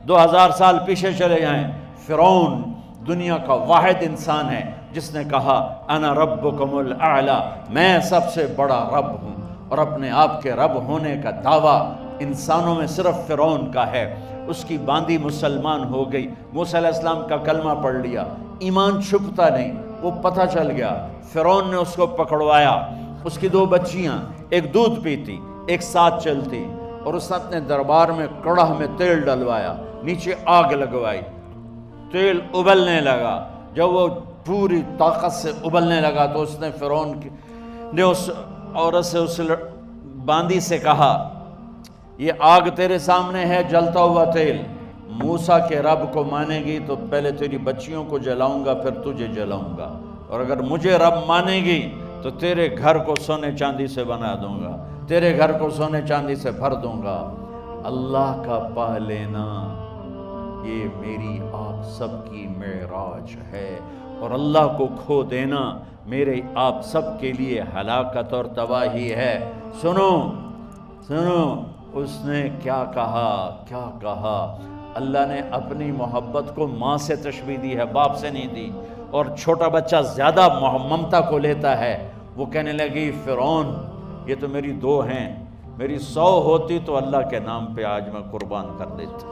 2000 سال پیچھے چلے جائیں، فرعون دنیا کا واحد انسان ہے جس نے کہا انا ربکم الاعلی، میں سب سے بڑا رب ہوں، اور اپنے آپ کے رب ہونے کا دعویٰ انسانوں میں صرف فرعون کا ہے۔ اس کی باندی مسلمان ہو گئی، موسیٰ علیہ السلام کا کلمہ پڑھ لیا، ایمان چھپتا نہیں، وہ پتہ چل گیا، فرعون نے اس کو پکڑوایا۔ اس کی 2 بچیاں، ایک دودھ پیتی ایک ساتھ چلتی، اور اس نے اپنے دربار میں کڑاہ میں تیل ڈلوایا، نیچے آگ لگوائی، تیل ابلنے لگا۔ جب وہ پوری طاقت سے ابلنے لگا تو اس نے فرعون نے اس عورت سے، اس باندی سے کہا یہ آگ تیرے سامنے ہے، جلتا ہوا تیل، موسیٰ کے رب کو مانے گی تو پہلے تیری بچیوں کو جلاؤں گا پھر تجھے جلاؤں گا، اور اگر مجھے رب مانے گی تو تیرے گھر کو سونے چاندی سے بنا دوں گا، تیرے گھر کو سونے چاندی سے بھر دوں گا۔ اللہ کا پا لینا یہ میری آپ سب کی معراج ہے، اور اللہ کو کھو دینا میرے آپ سب کے لیے ہلاکت اور تباہی ہے۔ سنو سنو، اس نے کیا کہا؟ اللہ نے اپنی محبت کو ماں سے تشبیہ دی ہے، باپ سے نہیں دی، اور چھوٹا بچہ زیادہ ممتا کو لیتا ہے۔ وہ کہنے لگی فرعون یہ تو میری 2 ہیں، میری 100 ہوتی تو اللہ کے نام پہ آج میں قربان کر دیتی۔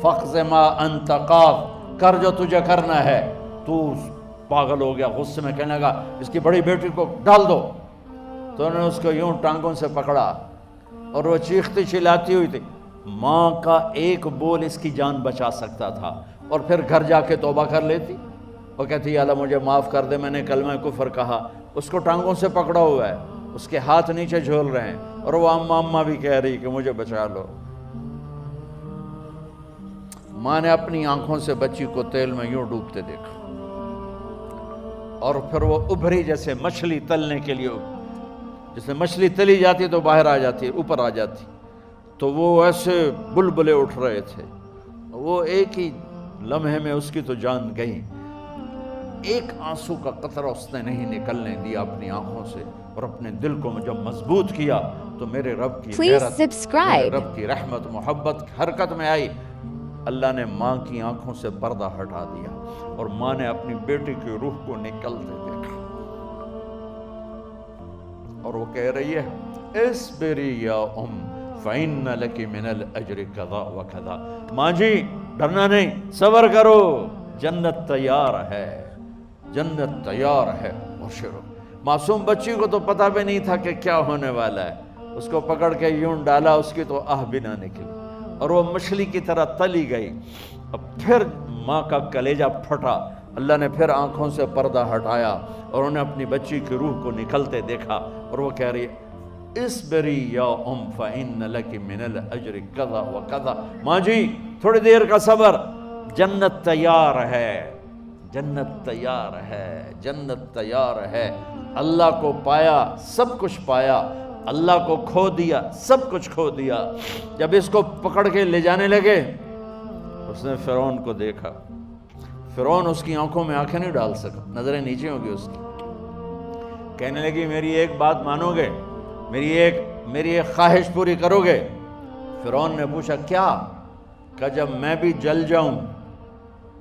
فَقْضِ مَا أَنْتَ قَاضٍ، کر جو تجھے کرنا ہے۔ تو پاگل ہو گیا، غصے میں کہنے لگا اس کی بڑی بیٹی کو ڈال دو۔ تو انہوں نے اس کو یوں ٹانگوں سے پکڑا، اور وہ چیختی چلاتی ہوئی تھی۔ ماں کا ایک بول اس کی جان بچا سکتا تھا، اور پھر گھر جا کے توبہ کر لیتی، وہ کہتی اللہ مجھے معاف کر دے، میں نے کلمہ کفر کہا۔ اس کو ٹانگوں سے پکڑا ہوا ہے، اس کے ہاتھ نیچے جھول رہے ہیں، اور وہ اماں بھی کہہ رہی کہ مجھے بچا لو۔ ماں نے اپنی آنکھوں سے بچی کو تیل میں یوں ڈوبتے دیکھا، اور پھر وہ ابھری جیسے مچھلی تلنے کے لیے، جیسے مچھلی تلی جاتی تو باہر آ جاتی، اوپر آ جاتی، تو وہ ایسے بلبلے اٹھ رہے تھے۔ وہ ایک ہی لمحے میں اس کی تو جان گئی، ایک آنسو کا قطرہ اس نے نہیں نکلنے دیا اپنی آنکھوں سے، اور اپنے دل کو جب مضبوط کیا تو میرے رب کی غیرت، میرے رب کی رحمت محبت حرکت میں آئی۔ اللہ نے ماں کی آنکھوں سے پردہ ہٹا دیا، اور ماں نے اپنی بیٹی کی روح کو نکلتے دیکھا، اور وہ کہہ رہی ہے اصبری یا فإن لک من الأجر کذا وکذا۔ ماں جی ڈرنا نہیں، صبر کرو، جنت تیار ہے، جنت تیار ہے، بشرو۔ معصوم بچی کو تو پتہ بھی نہیں تھا کہ کیا ہونے والا ہے، اس کو پکڑ کے یوں ڈالا، اس کی تو آہ بھی نہ نکلی، اور وہ مچھلی کی طرح تلی گئی۔ اب پھر ماں کا کلیجہ پھٹا، اللہ نے پھر آنکھوں سے پردہ ہٹایا، اور انہیں اپنی بچی کی روح کو نکلتے دیکھا، اور وہ کہہ رہی اصبری یا فإن لک من الأجر کذا وکذا۔ ماں جی تھوڑی دیر کا صبر، جنت تیار ہے، جنت تیار ہے، جنت تیار ہے۔ اللہ کو پایا سب کچھ پایا، اللہ کو کھو دیا سب کچھ کھو دیا۔ جب اس کو پکڑ کے لے جانے لگے، اس نے فرعون کو دیکھا، فرعون اس کی آنکھوں میں آنکھیں نہیں ڈال سکا، نظریں نیچے ہوں گی اس کی۔ کہنے لگی میری ایک بات مانو گے، میری ایک خواہش پوری کرو گے؟ فرعون نے پوچھا کیا؟ کہ جب میں بھی جل جاؤں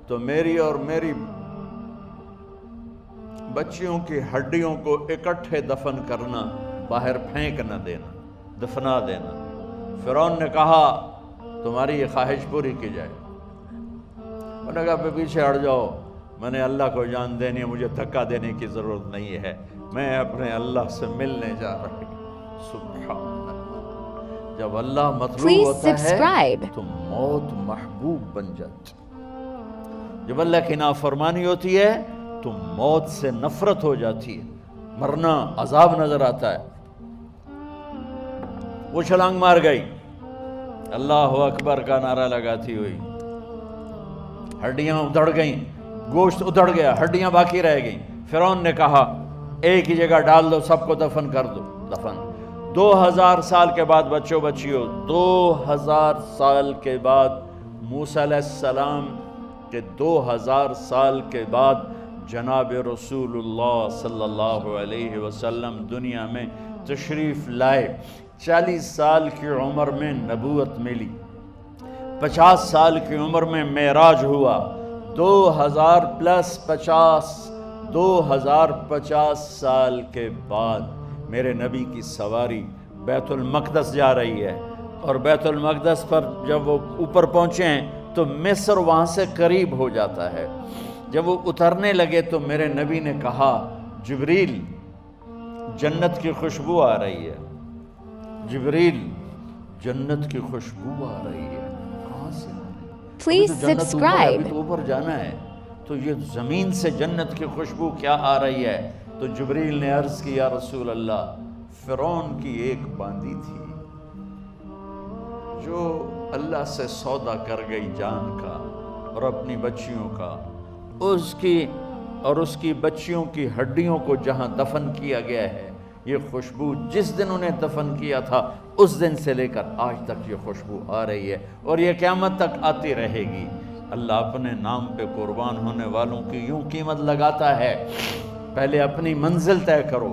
تو میری اور میری بچیوں کی ہڈیوں کو اکٹھے دفن کرنا، باہر پھینک نہ دینا، دفنا دینا۔ فرعون نے کہا تمہاری یہ خواہش پوری کی جائے۔ انہوں نے کہا پیچھے ہٹ جاؤ، میں نے اللہ کو جان دینی ہے، مجھے دھکا دینے کی ضرورت نہیں ہے، میں اپنے اللہ سے ملنے جا رہا ہوں۔ سبحان اللہ، جب اللہ مطلوب ہوتا ہے تو موت محبوب بن جاتی، جب اللہ کی نافرمانی ہوتی ہے تو موت سے نفرت ہو جاتی ہے، مرنا عذاب نظر آتا ہے۔ وہ چھلانگ مار گئی، اللہ اکبر کا نعرہ لگاتی ہوئی، ہڈیاں ادھڑ گئیں، گوشت ادھڑ گیا، ہڈیاں باقی رہ گئیں۔ فرعون نے کہا ایک ہی جگہ ڈال دو، سب کو دفن کر دو۔ دفن 2000 سال کے بعد، بچوں بچیوں 2000 سال کے بعد، موسیٰ علیہ السلام کے 2000 سال کے بعد جناب رسول اللہ صلی اللہ علیہ وسلم دنیا میں تشریف لائے۔ 40 سال کی عمر میں نبوت ملی، 50 سال کی عمر میں معراج ہوا، 2050 سال کے بعد میرے نبی کی سواری بیت المقدس جا رہی ہے، اور بیت المقدس پر جب وہ اوپر پہنچے ہیں تو مصر وہاں سے قریب ہو جاتا ہے۔ جب وہ اترنے لگے تو میرے نبی نے کہا جبریل جنت کی خوشبو آ رہی ہے، جبریل جنت کی خوشبو آ رہی ہے، کہاں سے آ رہی ہے؟ Please ابھی تو جنت اوپر ہے، subscribe. ابھی تو اوپر جانا ہے، تو یہ زمین سے جنت کی خوشبو کیا آ رہی ہے؟ تو جبریل نے عرض کی یا رسول اللہ، فرعون کی ایک باندی تھی جو اللہ سے سودا کر گئی جان کا اور اپنی بچیوں کا، اس کی بچیوں کی ہڈیوں کو جہاں دفن کیا گیا ہے، یہ خوشبو جس دن انہیں دفن کیا تھا اس دن سے لے کر آج تک یہ خوشبو آ رہی ہے، اور یہ قیامت تک آتی رہے گی۔ اللہ اپنے نام پہ قربان ہونے والوں کی یوں قیمت لگاتا ہے، پہلے اپنی منزل طے کرو،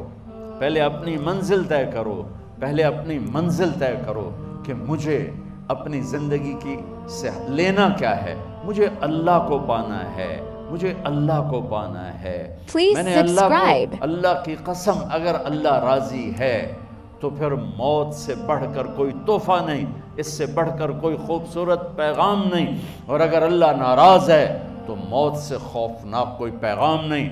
پہلے اپنی منزل طے کرو، پہلے اپنی منزل طے کرو کہ مجھے اپنی زندگی کی سے لینا کیا ہے، مجھے اللہ کو پانا ہے، مجھے اللہ کو پانا ہے۔ Please میں نے subscribe. اللہ کی قسم، اگر اللہ راضی ہے تو پھر موت سے بڑھ کر کوئی تحفہ نہیں، اس سے بڑھ کر کوئی خوبصورت پیغام نہیں، اور اگر اللہ ناراض ہے تو موت سے خوفناک کوئی پیغام نہیں۔